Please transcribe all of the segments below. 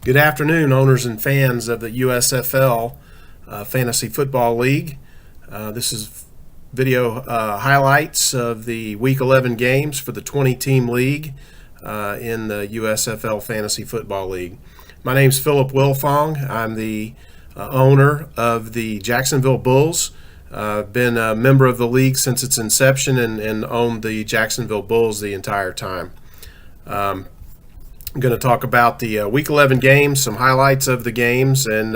Good afternoon, owners and fans of the USFL Fantasy Football League. This is video highlights of the Week 11 games for the 20-team league in the USFL Fantasy Football League. My name's Philip Wilfong. I'm the owner of the Jacksonville Bulls. I've been a member of the league since its inception and owned the Jacksonville Bulls the entire time. I'm going to talk about the Week 11 games, some highlights of the games, and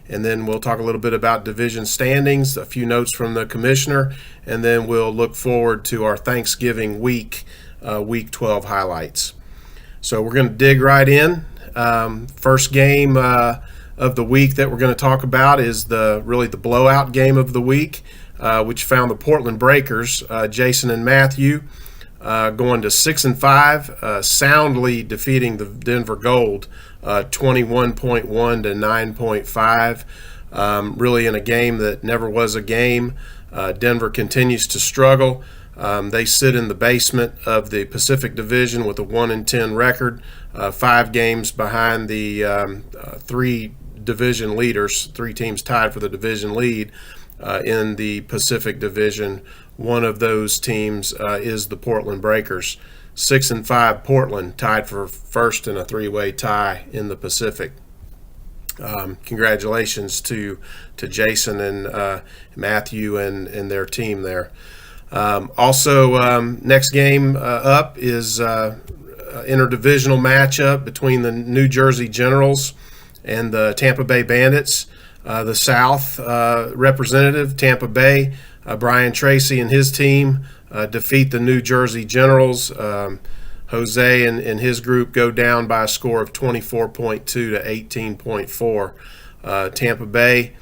then we'll talk a little bit about division standings, a few notes from the commissioner, and then we'll look forward to our Thanksgiving week, Week 12 highlights. So we're going to dig right in. First game of the week that we're going to talk about is really the blowout game of the week, which found the Portland Breakers, Jason and Matthew, going to 6-5, soundly defeating the Denver Gold, 21.1 to 9.5. Really in a game that never was a game. Denver continues to struggle. They sit in the basement of the Pacific Division with a 1-10 record, 5 games behind the 3 division leaders, 3 teams tied for the division lead in the Pacific Division. One of those teams is the Portland Breakers. 6-5 Portland, tied for first in a 3-way tie in the Pacific. Congratulations to Jason and Matthew and their team there. Also, next game up is interdivisional matchup between the New Jersey Generals and the Tampa Bay Bandits. The South representative, Tampa Bay, Brian Tracy and his team defeat the New Jersey Generals. Jose and his group go down by a score of 24.2 to 18.4. Tampa Bay,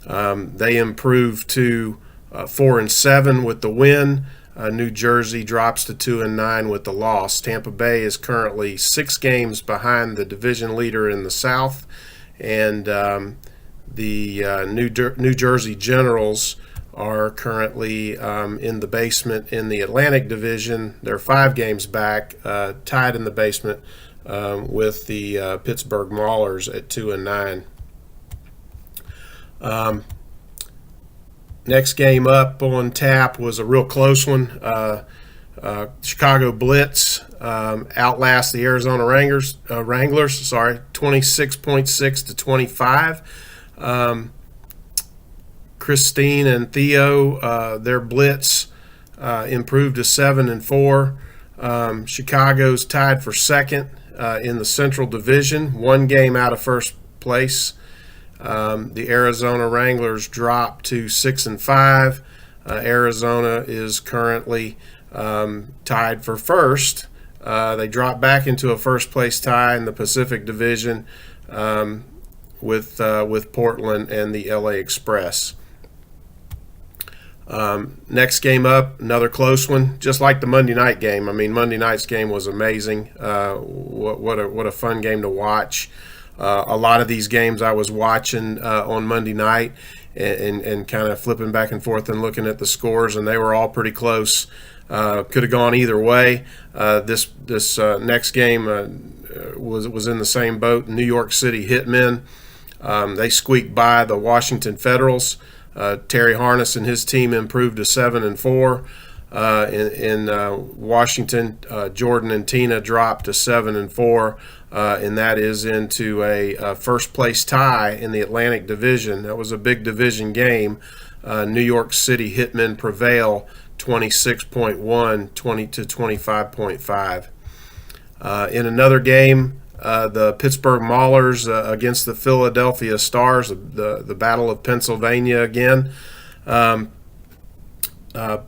they improve to 4-7 with the win. New Jersey drops to 2-9 with the loss. Tampa Bay is currently 6 games behind the division leader in the South, and the New Jersey Generals are currently in the basement in the Atlantic Division. They're 5 games back, tied in the basement with the Pittsburgh Maulers at 2-9. Next game up on tap was a real close one. Chicago Blitz outlast the Arizona Wranglers, 26.6 to 25. Christine and Theo, their Blitz improved to 7-4. Chicago's tied for second in the Central Division, 1 game out of first place. The Arizona Wranglers dropped to 6-5. Arizona is currently tied for first. They dropped back into a first place tie in the Pacific Division with Portland and the LA Express. Next game up, another close one, just like the Monday night game. I mean, Monday night's game was amazing. What a fun game to watch. A lot of these games I was watching on Monday night and kind of flipping back and forth and looking at the scores, and they were all pretty close. Could have gone either way. This next game was in the same boat. New York City Hitmen, they squeaked by the Washington Federals. Terry Harness and his team improved to 7-4. In Washington, Jordan and Tina dropped to 7-4, and that is into a first place tie in the Atlantic Division. That was a big division game. New York City Hitmen prevail 26.1 to 25.5. In another game, the Pittsburgh Maulers against the Philadelphia Stars, the Battle of Pennsylvania again.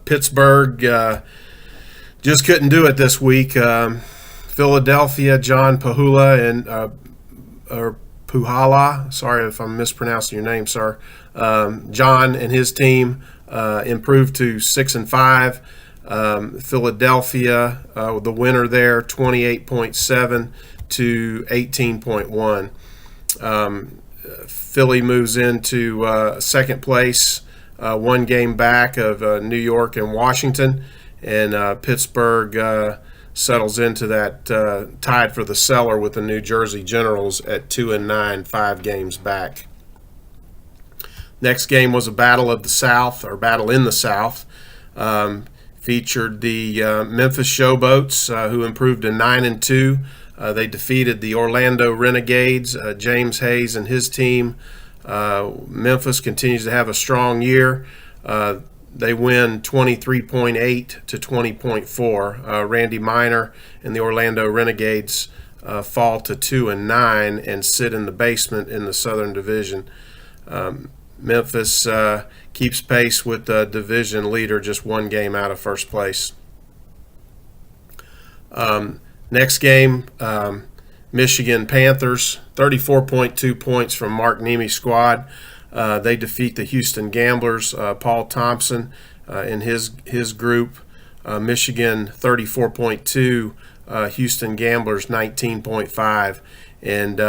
Pittsburgh just couldn't do it this week. Philadelphia, John Puhala or Puhala, sorry if I'm mispronouncing your name, sir. John and his team improved to 6-5. Philadelphia, the winner there, 28.7 to 18.1. Philly moves into second place, 1 game back of New York and Washington, and Pittsburgh settles into that tied for the cellar with the New Jersey Generals at 2-9, 5 games back. Next game was a battle of the South, or battle in the South. Featured the Memphis Showboats, who improved to 9-2. They defeated the Orlando Renegades. James Hayes and his team. Memphis continues to have a strong year. They win 23.8 to 20.4. Randy Minor and the Orlando Renegades fall to 2-9 and sit in the basement in the Southern Division. Memphis keeps pace with the division leader, just one game out of first place. Next game, Michigan Panthers, 34.2 points from Mark Niemi's squad. They defeat the Houston Gamblers. Paul Thompson in his group. Michigan 34.2, Houston Gamblers 19.5, and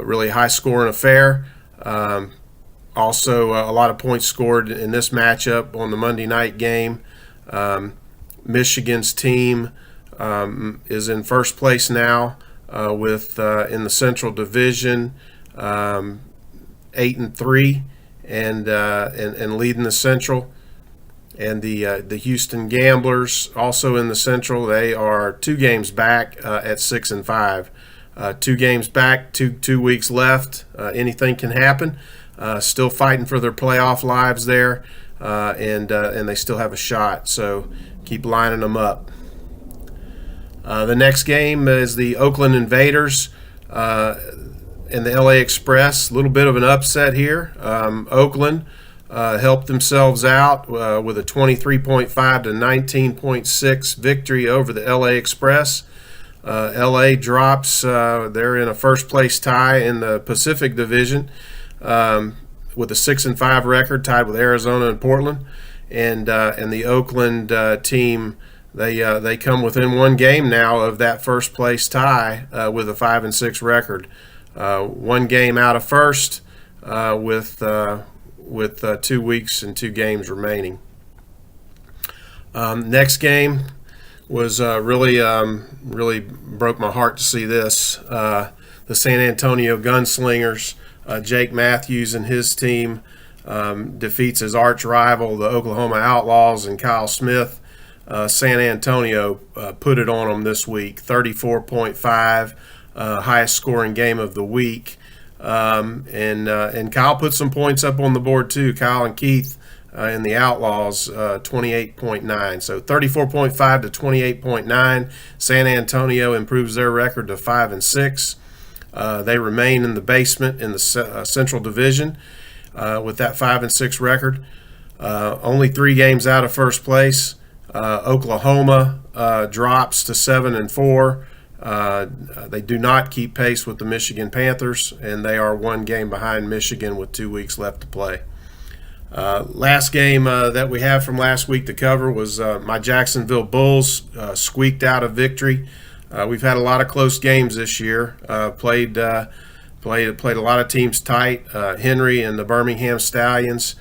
really high scoring affair. Also, a lot of points scored in this matchup on the Monday night game. Michigan's team is in first place now with in the Central Division, 8-3, and leading the Central. And the Houston Gamblers also in the Central. They are 2 games back at 6-5. 2 games back, two weeks left. Anything can happen. Still fighting for their playoff lives there, and they still have a shot. So keep lining them up. The next game is the Oakland Invaders and the LA Express. A little bit of an upset here. Oakland helped themselves out with a 23.5 to 19.6 victory over the LA Express. LA drops. They're in a first place tie in the Pacific Division with a 6-5 record, tied with Arizona and Portland. And the Oakland team, they come within 1 game now of that first place tie with a 5-6 record. 1 game out of first with 2 weeks and 2 games remaining. Next game was really broke my heart to see this. The San Antonio Gunslingers, Jake Matthews and his team defeats his arch rival, the Oklahoma Outlaws, and Kyle Smith. San Antonio put it on them this week, 34.5, highest scoring game of the week. And Kyle put some points up on the board too. Kyle and Keith in the Outlaws, 28.9. So 34.5 to 28.9. San Antonio improves their record to 5-6. They remain in the basement in the Central Division with that 5-6 record. Only 3 games out of first place. Oklahoma drops to 7-4. They do not keep pace with the Michigan Panthers, and they are 1 game behind Michigan with 2 weeks left to play. Last game that we have from last week to cover was my Jacksonville Bulls squeaked out a victory. We've had a lot of close games this year. Played a lot of teams tight. Henry and the Birmingham Stallions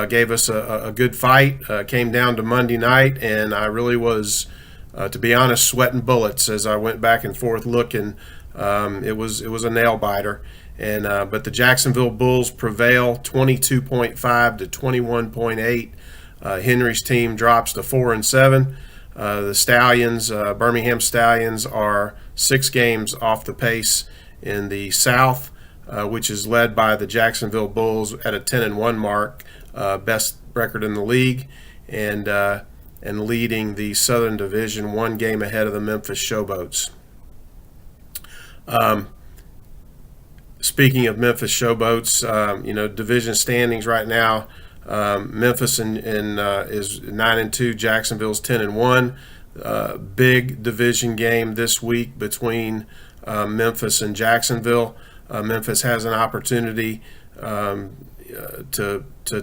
gave us a good fight. Came down to Monday night, and I really was, to be honest, sweating bullets as I went back and forth looking. It was a nail biter. And but the Jacksonville Bulls prevail, 22.5 to 21.8. Henry's team drops to 4-7. The Stallions, Birmingham Stallions, are 6 games off the pace in the South, which is led by the Jacksonville Bulls at a 10-1 mark, best record in the league, and leading the Southern Division 1 game ahead of the Memphis Showboats. Speaking of Memphis Showboats, division standings right now. Memphis is 9-2. Jacksonville's 10-1. Big division game this week between Memphis and Jacksonville. Memphis has an opportunity to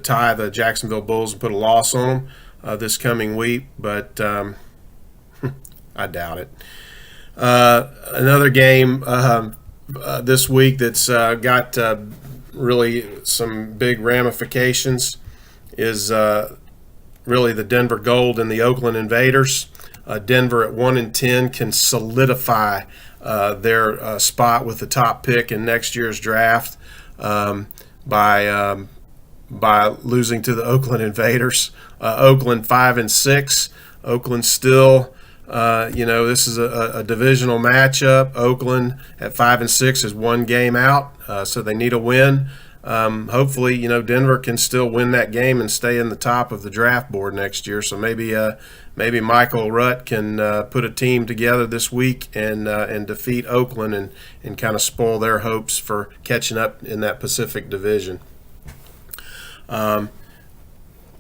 tie the Jacksonville Bulls and put a loss on them this coming week, but I doubt it. Another game this week that's got really some big ramifications is really the Denver Gold and the Oakland Invaders. Denver at 1-10 can solidify their spot with the top pick in next year's draft by losing to the Oakland Invaders. Oakland 5-6. Oakland still, this is a divisional matchup. Oakland at 5-6 is one game out, so they need a win. Hopefully, Denver can still win that game and stay in the top of the draft board next year. So maybe Michael Rutt can put a team together this week and defeat Oakland and kind of spoil their hopes for catching up in that Pacific Division.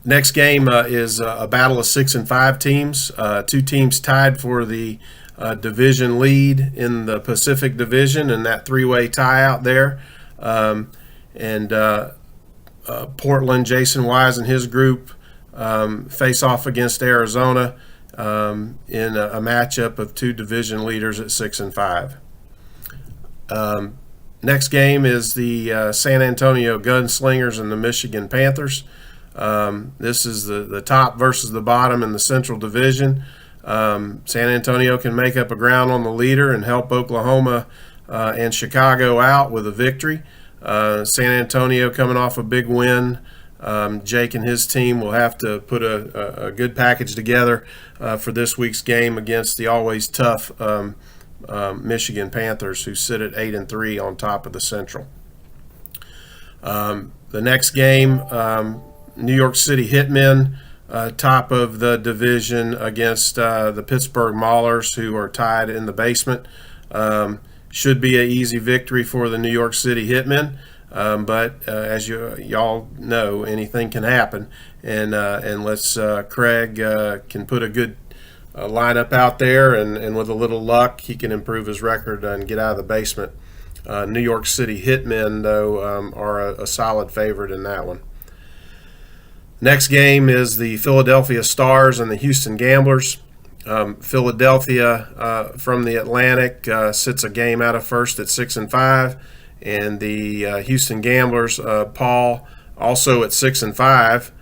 Next game is a battle of 6 and 5 teams. Two teams tied for the division lead in the Pacific Division, and that three-way tie out there. Portland, Jason Wise and his group face off against Arizona in a matchup of two division leaders at 6 and 5. Next game is the San Antonio Gunslingers and the Michigan Panthers. This is the top versus the bottom in the Central Division. San Antonio can make up a ground on the leader and help Oklahoma and Chicago out with a victory. San Antonio coming off a big win. Jake and his team will have to put a good package together for this week's game against the always tough Michigan Panthers, who sit at 8-3 on top of the Central. The next game, New York City Hitmen, top of the division against the Pittsburgh Maulers, who are tied in the basement. Should be an easy victory for the New York City Hitmen, but as y'all know, anything can happen. And let's Craig can put a good lineup out there, and with a little luck, he can improve his record and get out of the basement. New York City Hitmen, though, are a solid favorite in that one. Next game is the Philadelphia Stars and the Houston Gamblers. Philadelphia from the Atlantic sits a game out of first at 6 and 5, and the Houston Gamblers, Paul, also at 6 and 5.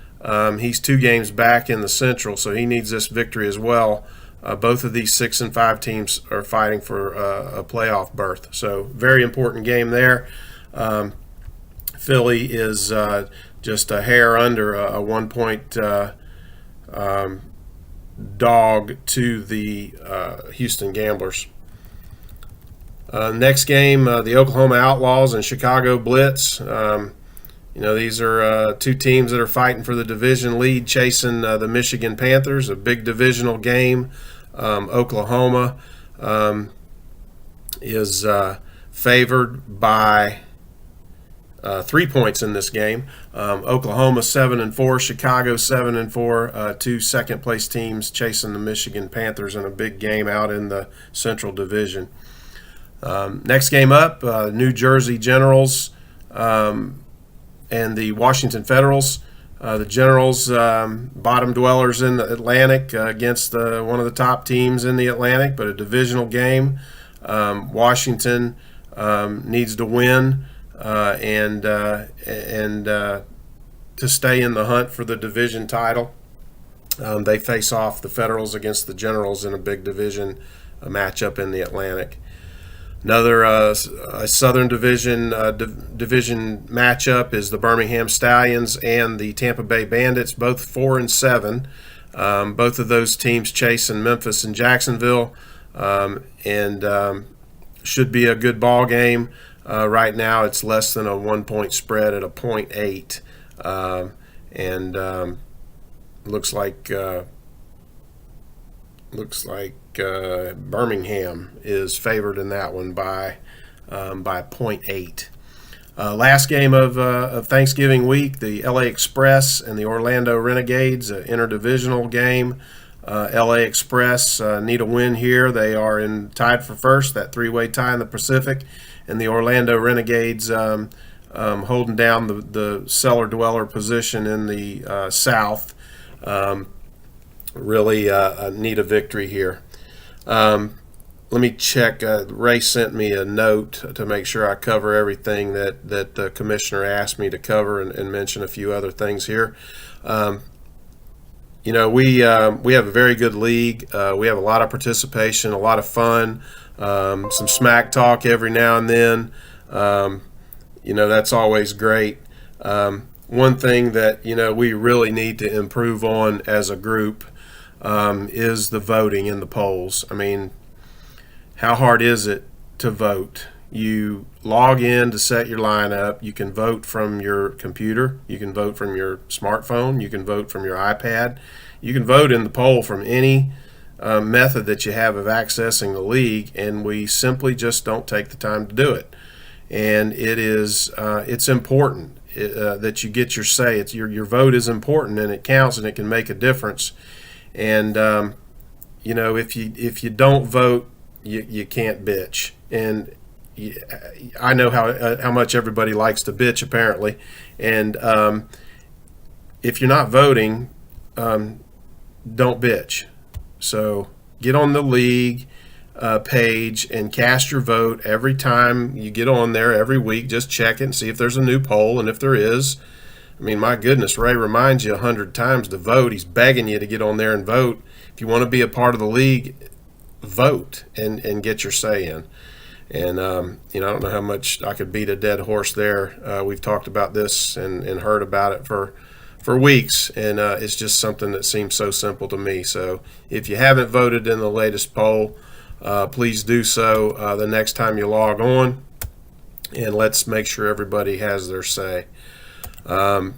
He's 2 games back in the Central, so he needs this victory as well. Both of these 6 and 5 teams are fighting for a playoff berth, so very important game there. Philly is just a hair under a 1-point dog to the Houston Gamblers. Next game, the Oklahoma Outlaws and Chicago Blitz. These are 2 teams that are fighting for the division lead, chasing the Michigan Panthers, a big divisional game. Oklahoma is favored by 3 points in this game. Oklahoma 7-4, Chicago 7-4. 2 second-place teams chasing the Michigan Panthers in a big game out in the Central Division. Next game up, New Jersey Generals and the Washington Federals. The Generals, bottom dwellers in the Atlantic, against one of the top teams in the Atlantic, but a divisional game. Washington needs to win and to stay in the hunt for the division title. They face off the Federals against the Generals in a big division matchup in the Atlantic. Another Southern Division division matchup is the Birmingham Stallions and the Tampa Bay Bandits, both 4 and 7. Both of those teams chasing Memphis and Jacksonville, and should be a good ball game. Right now, it's less than a 1-point spread at a 0.8, and looks like Birmingham is favored in that one by 0.8. Last game of Thanksgiving week, the LA Express and the Orlando Renegades, an interdivisional game. LA Express need a win here. They are tied for first, that 3-way tie in the Pacific, and the Orlando Renegades holding down the cellar dweller position in the South. Really need a victory here. Let me check. Ray sent me a note to make sure I cover everything that the commissioner asked me to cover and mention a few other things here. we have a very good league. We have a lot of participation, a lot of fun, some smack talk every now and then. That's always great. One thing that we really need to improve on as a group is the voting in the polls. I mean, how hard is it to vote? You log in to set your lineup. You can vote from your computer. You can vote from your smartphone. You can vote from your iPad. You can vote in the poll from any method that you have of accessing the league, and we simply just don't take the time to do it. And it's important that you get your say. It's your vote is important, and it counts, and it can make a difference. And if you don't vote, you can't bitch. And I know how much everybody likes to bitch, apparently. And if you're not voting, don't bitch. So get on the league page and cast your vote every time you get on there every week. Just check it and see if there's a new poll, and if there is, I mean, my goodness, Ray reminds you 100 times to vote. He's begging you to get on there and vote. If you want to be a part of the league, vote and get your say in. And I don't know how much I could beat a dead horse there. We've talked about this and heard about it for weeks, and it's just something that seems so simple to me. So if you haven't voted in the latest poll, please do so the next time you log on, and let's make sure everybody has their say. I'm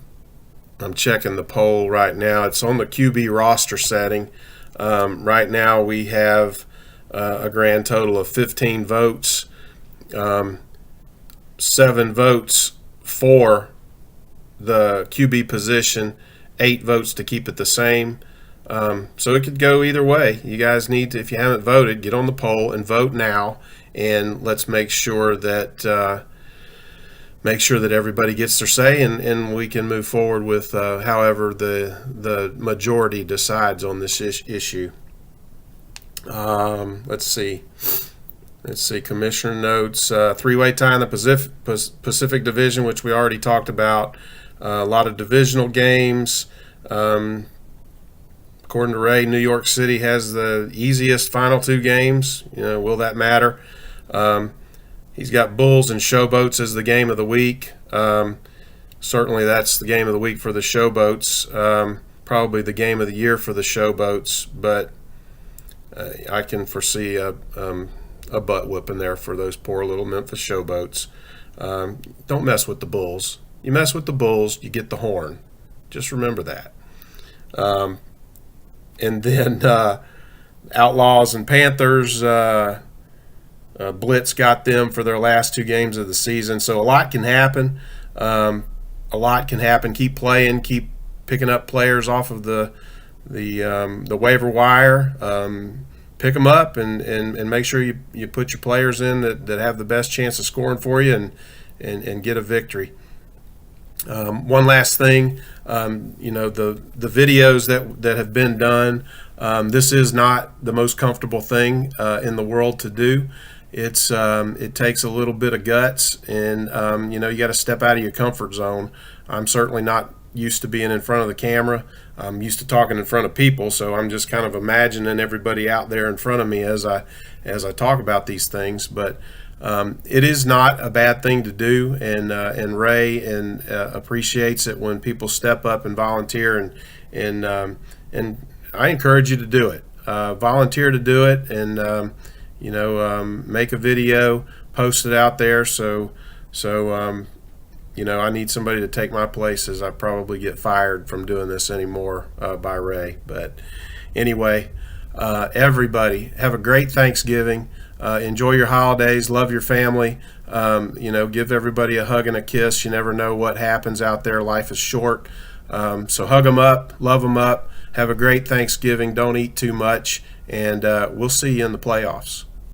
checking the poll right now. It's on the QB roster setting. Right now we have a grand total of 15 votes, 7 votes for the QB position, 8 votes to keep it the same. So it could go either way. You guys need to, if you haven't voted, get on the poll and vote now, and let's make sure that everybody gets their say, and we can move forward with however the majority decides on this issue. Let's see. Commissioner notes, three-way tie in the Pacific Division, which we already talked about. A lot of divisional games. According to Ray, New York City has the easiest final 2 games. Will that matter? He's got Bulls and Showboats as the game of the week. Certainly that's the game of the week for the Showboats. Probably the game of the year for the Showboats, but I can foresee a butt whooping there for those poor little Memphis Showboats. Don't mess with the Bulls. You mess with the Bulls, you get the horn. Just remember that. And then Outlaws and Panthers, Blitz got them for their last 2 games of the season. So a lot can happen. Keep playing. Keep picking up players off of the waiver wire. Pick them up and make sure you put your players in that have the best chance of scoring for you and get a victory. One last thing, the videos that have been done, this is not the most comfortable thing in the world to do. It takes a little bit of guts, and you got to step out of your comfort zone. I'm certainly not used to being in front of the camera. I'm used to talking in front of people, so I'm just kind of imagining everybody out there in front of me as I talk about these things. But it is not a bad thing to do, and Ray appreciates it when people step up and volunteer, and I encourage you to do it. Volunteer to do it, and make a video, post it out there. So I need somebody to take my place, as I probably get fired from doing this anymore by Ray. But anyway, everybody have a great Thanksgiving. Enjoy your holidays. Love your family. Give everybody a hug and a kiss. You never know what happens out there. Life is short. So hug them up, love them up. Have a great Thanksgiving. Don't eat too much, and we'll see you in the playoffs.